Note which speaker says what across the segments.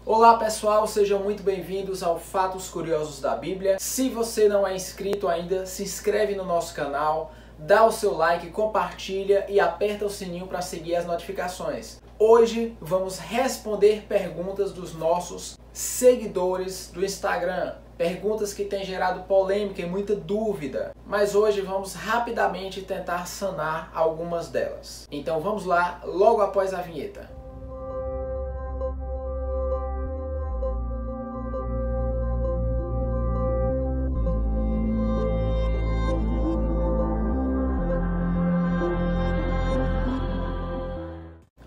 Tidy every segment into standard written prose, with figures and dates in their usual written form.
Speaker 1: Olá pessoal, sejam muito bem-vindos ao Fatos Curiosos da Bíblia. Se você não é inscrito ainda, se inscreve no nosso canal, dá o seu like, compartilha e aperta o sininho para seguir as notificações. Hoje vamos responder perguntas dos nossos seguidores do Instagram. Perguntas que têm gerado polêmica e muita dúvida. Mas hoje vamos rapidamente tentar sanar algumas delas. Então vamos lá, logo após a vinheta.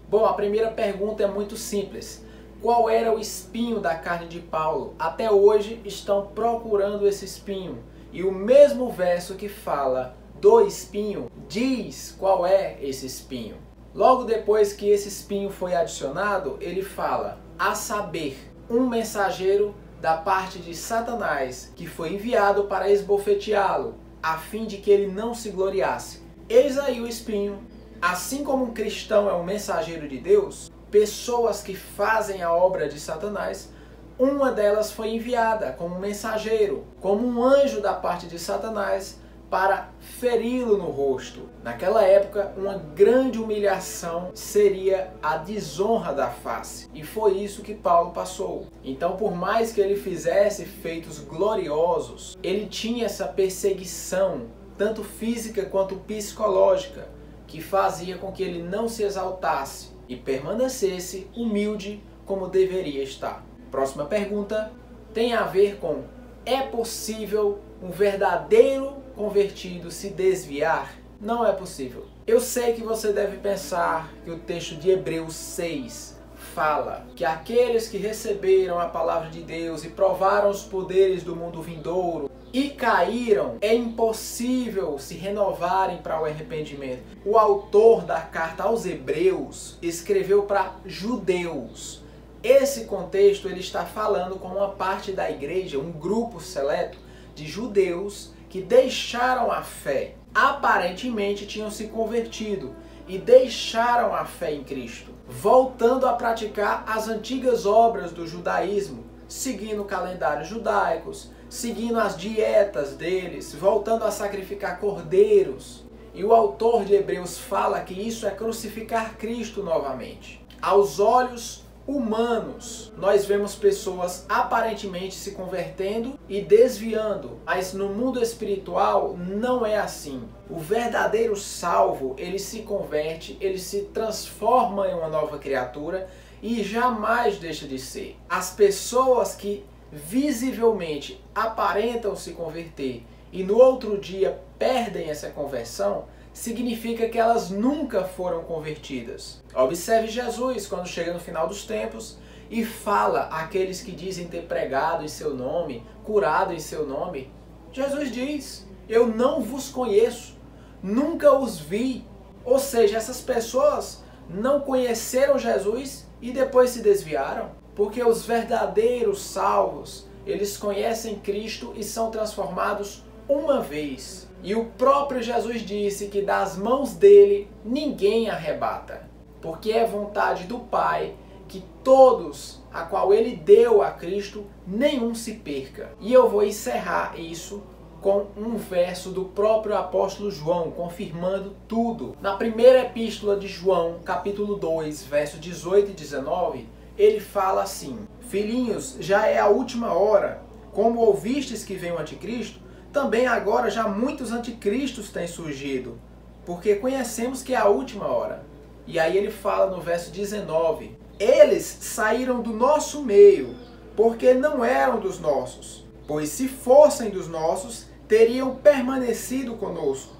Speaker 1: Bom, a primeira pergunta é muito simples. Qual era o espinho da carne de Paulo? Até hoje estão procurando esse espinho. E o mesmo verso que fala do espinho diz qual é esse espinho. Logo depois que esse espinho foi adicionado, ele fala, a saber, um mensageiro da parte de Satanás, que foi enviado para esbofeteá-lo, a fim de que ele não se gloriasse. Eis aí o espinho. Assim como um cristão é um mensageiro de Deus, pessoas que fazem a obra de Satanás, uma delas foi enviada como mensageiro, como um anjo da parte de Satanás para feri-lo no rosto. Naquela época, uma grande humilhação seria a desonra da face. E foi isso que Paulo passou. Então, por mais que ele fizesse feitos gloriosos, ele tinha essa perseguição, tanto física quanto psicológica, que fazia com que ele não se exaltasse e permanecesse humilde como deveria estar. Próxima pergunta tem a ver com: é possível um verdadeiro convertido se desviar? Não é possível. Eu sei que você deve pensar que o texto de Hebreus 6 fala que aqueles que receberam a palavra de Deus e provaram os poderes do mundo vindouro e caíram, é impossível se renovarem para o arrependimento. O autor da carta aos Hebreus escreveu para judeus. Esse contexto ele está falando com uma parte da igreja, um grupo seleto de judeus que deixaram a fé. Aparentemente tinham se convertido e deixaram a fé em Cristo, voltando a praticar as antigas obras do judaísmo, seguindo calendários judaicos, seguindo as dietas deles, voltando a sacrificar cordeiros. E o autor de Hebreus fala que isso é crucificar Cristo novamente. Aos olhos humanos, nós vemos pessoas aparentemente se convertendo e desviando, mas no mundo espiritual não é assim. O verdadeiro salvo, ele se converte, ele se transforma em uma nova criatura e jamais deixa de ser. As pessoas que visivelmente aparentam se converter e no outro dia perdem essa conversão, significa que elas nunca foram convertidas. Observe Jesus quando chega no final dos tempos e fala àqueles que dizem ter pregado em seu nome, curado em seu nome. Jesus diz, eu não vos conheço, nunca os vi. Ou seja, essas pessoas não conheceram Jesus e depois se desviaram. Porque os verdadeiros salvos, eles conhecem Cristo e são transformados uma vez. E o próprio Jesus disse que das mãos dele ninguém arrebata. Porque é vontade do Pai que todos a qual ele deu a Cristo, nenhum se perca. E eu vou encerrar isso com um verso do próprio apóstolo João, confirmando tudo. Na primeira epístola de João, capítulo 2, verso 18 e 19, ele fala assim: filhinhos, já é a última hora. Como ouvistes que vem o anticristo, também agora já muitos anticristos têm surgido, porque conhecemos que é a última hora. E aí ele fala no verso 19: eles saíram do nosso meio, porque não eram dos nossos, pois se fossem dos nossos, teriam permanecido conosco.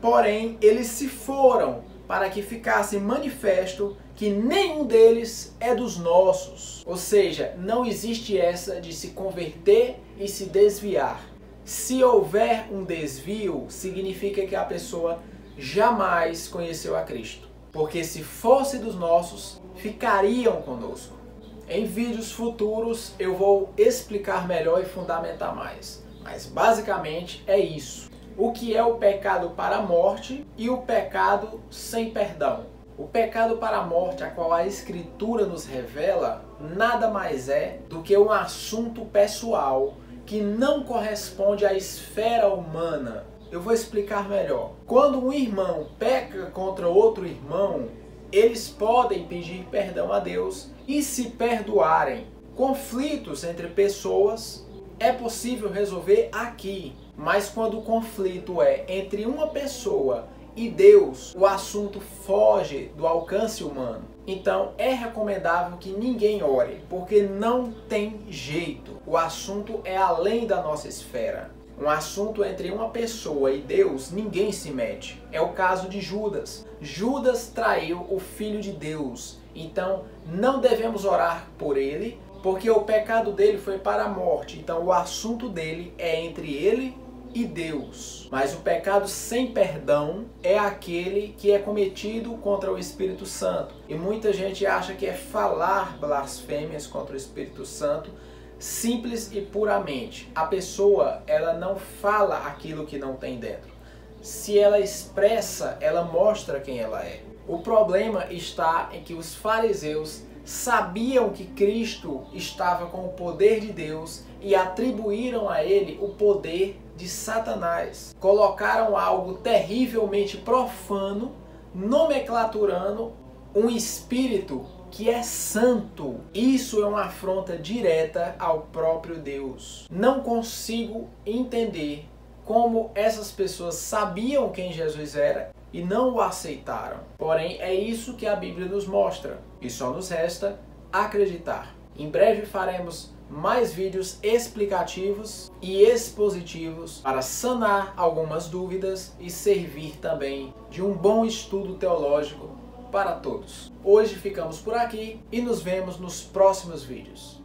Speaker 1: Porém, eles se foram, para que ficasse manifesto que nenhum deles é dos nossos. Ou seja, não existe essa de se converter e se desviar. Se houver um desvio, significa que a pessoa jamais conheceu a Cristo. Porque se fosse dos nossos, ficariam conosco. Em vídeos futuros eu vou explicar melhor e fundamentar mais. Mas basicamente é isso. O que é o pecado para a morte e o pecado sem perdão. O pecado para a morte, a qual a Escritura nos revela, nada mais é do que um assunto pessoal que não corresponde à esfera humana. Eu vou explicar melhor. Quando um irmão peca contra outro irmão, eles podem pedir perdão a Deus e se perdoarem. Conflitos entre pessoas é possível resolver aqui, mas quando o conflito é entre uma pessoa e Deus, o assunto foge do alcance humano. Então é recomendável que ninguém ore, porque não tem jeito. O assunto é além da nossa esfera. Um assunto entre uma pessoa e Deus, ninguém se mete. É o caso de Judas. Judas traiu o Filho de Deus. Então não devemos orar por ele, porque o pecado dele foi para a morte. Então o assunto dele é entre ele e Deus. Mas o pecado sem perdão é aquele que é cometido contra o Espírito Santo. E muita gente acha que é falar blasfêmias contra o Espírito Santo simples e puramente. A pessoa, ela não fala aquilo que não tem dentro. Se ela expressa, ela mostra quem ela é. O problema está em que os fariseus sabiam que Cristo estava com o poder de Deus e atribuíram a ele o poder de Satanás. Colocaram algo terrivelmente profano, nomenclaturando um espírito que é santo. Isso é uma afronta direta ao próprio Deus. Não consigo entender como essas pessoas sabiam quem Jesus era e não o aceitaram. Porém, é isso que a Bíblia nos mostra e só nos resta acreditar. Em breve faremos mais vídeos explicativos e expositivos para sanar algumas dúvidas e servir também de um bom estudo teológico para todos. Hoje ficamos por aqui e nos vemos nos próximos vídeos.